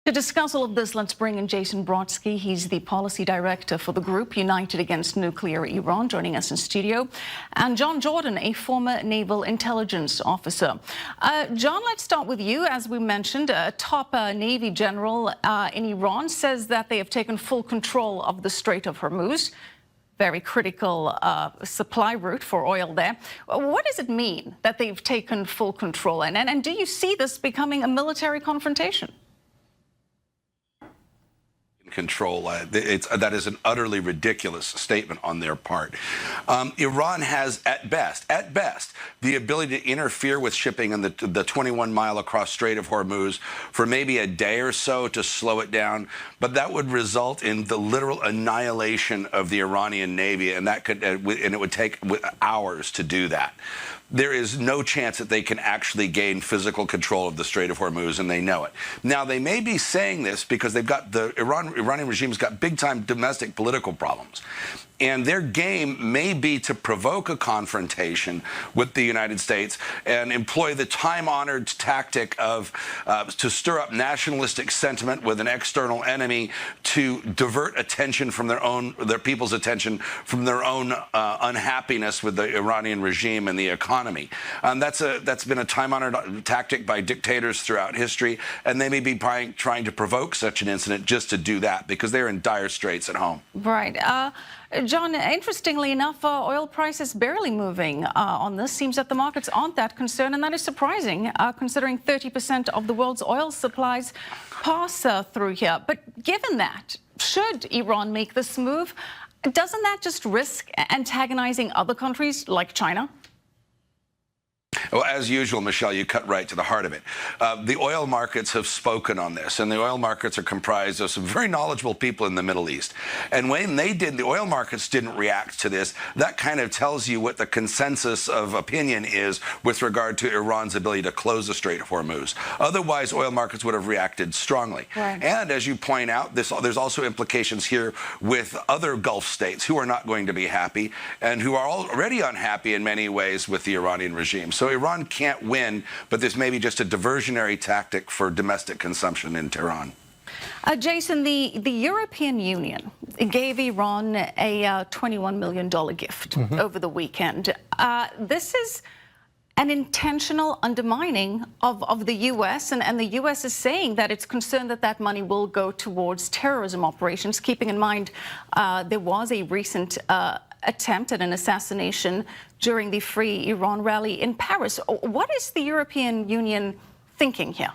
To discuss all of this, let's bring in Jason Brodsky. He's the policy director for the group United Against Nuclear Iran, joining us in studio. And John Jordan, a former naval intelligence officer. John, let's start with you. As we mentioned, a top Navy general in Iran says that they have taken full control of the Strait of Hormuz. Very critical supply route for oil there. What does it mean that they've taken full control? And do you see this becoming a military confrontation? Control. That is an utterly ridiculous statement on their part. Iran has, at best, the ability to interfere with shipping in the 21-mile across Strait of Hormuz for maybe a day or so to slow it down, but that would result in the literal annihilation of the Iranian Navy, and that could, and it would take hours to do that. There is no chance that they can actually gain physical control of the Strait of Hormuz, and they know it. Now, they may be saying this because they've got the Iranian regime's got big-time domestic political problems. And their game may be to provoke a confrontation with the United States and employ the time-honored tactic of to stir up nationalistic sentiment with an external enemy to divert attention from their people's attention from their own unhappiness with the Iranian regime and the economy. That's been a time-honored tactic by dictators throughout history, and they may be trying to provoke such an incident just to do that because they're in dire straits at home. Right. John, interestingly enough, oil prices barely moving on this. Seems that the markets aren't that concerned, and that is surprising, considering 30% of the world's oil supplies pass through here. But given that, should Iran make this move, doesn't that just risk antagonizing other countries like China? Well, as usual, Michelle, you cut right to the heart of it. The oil markets have spoken on this, and the oil markets are comprised of some very knowledgeable people in the Middle East. And when the oil markets didn't react to this, that kind of tells you what the consensus of opinion is with regard to Iran's ability to close the Strait of Hormuz. Otherwise, oil markets would have reacted strongly. Right. And as you point out, there's also implications here with other Gulf states who are not going to be happy and who are already unhappy in many ways with the Iranian regime. So Iran can't win, but this may be just a diversionary tactic for domestic consumption in Tehran. Jason, the European Union gave Iran a $21 million gift over the weekend. This is an intentional undermining of the U.S., and the U.S. is saying that it's concerned that that money will go towards terrorism operations, keeping in mind there was a recent attempt at an assassination during the Free Iran rally in Paris. What is the European Union thinking here?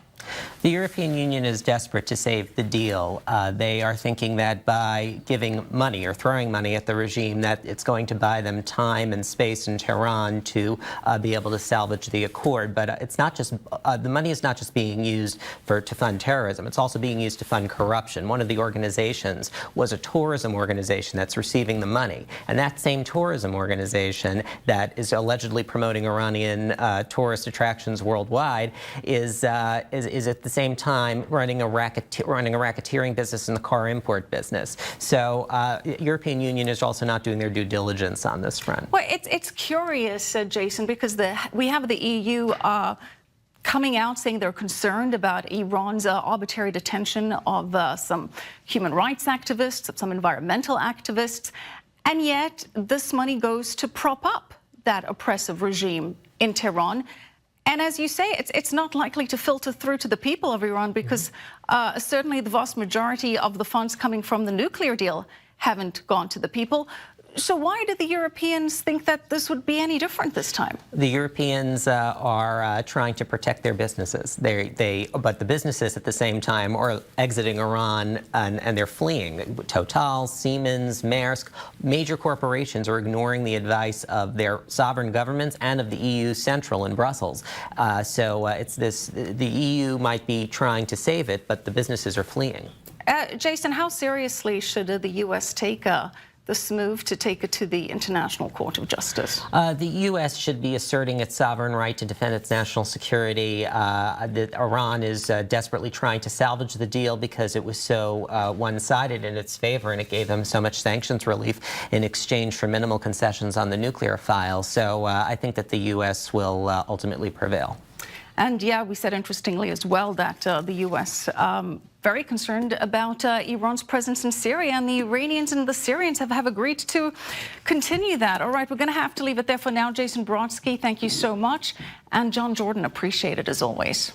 The European Union is desperate to save the deal. They are thinking that by giving money or throwing money at the regime, that it's going to buy them time and space in Tehran to be able to salvage the accord. But it's not just the money is not just being used to fund terrorism. It's also being used to fund corruption. One of the organizations was a tourism organization that's receiving the money, and that same tourism organization that is allegedly promoting Iranian tourist attractions worldwide is at the same time running a racketeering business in the car import business. So European Union is also not doing their due diligence on this front. Well, it's curious, Jason, because we have the EU coming out saying they're concerned about Iran's arbitrary detention of some human rights activists, some environmental activists, and yet this money goes to prop up that oppressive regime in Tehran. And as you say, it's not likely to filter through to the people of Iran because certainly the vast majority of the funds coming from the nuclear deal haven't gone to the people. So why do the Europeans think that this would be any different this time? The Europeans are trying to protect their businesses. But the businesses at the same time are exiting Iran and they're fleeing. Total, Siemens, Maersk, major corporations are ignoring the advice of their sovereign governments and of the EU Central in Brussels. The EU might be trying to save it, but the businesses are fleeing. Jason, how seriously should the U.S. take this move to take it to the International Court of Justice? The U.S. should be asserting its sovereign right to defend its national security. Iran is desperately trying to salvage the deal because it was so one-sided in its favor, and it gave them so much sanctions relief in exchange for minimal concessions on the nuclear file. So I think that the U.S. will ultimately prevail. And yeah, we said interestingly as well that the U.S. very concerned about Iran's presence in Syria, and the Iranians and the Syrians have agreed to continue that. All right, we're going to have to leave it there for now. Jason Brodsky, thank you so much. And John Jordan, appreciate it as always.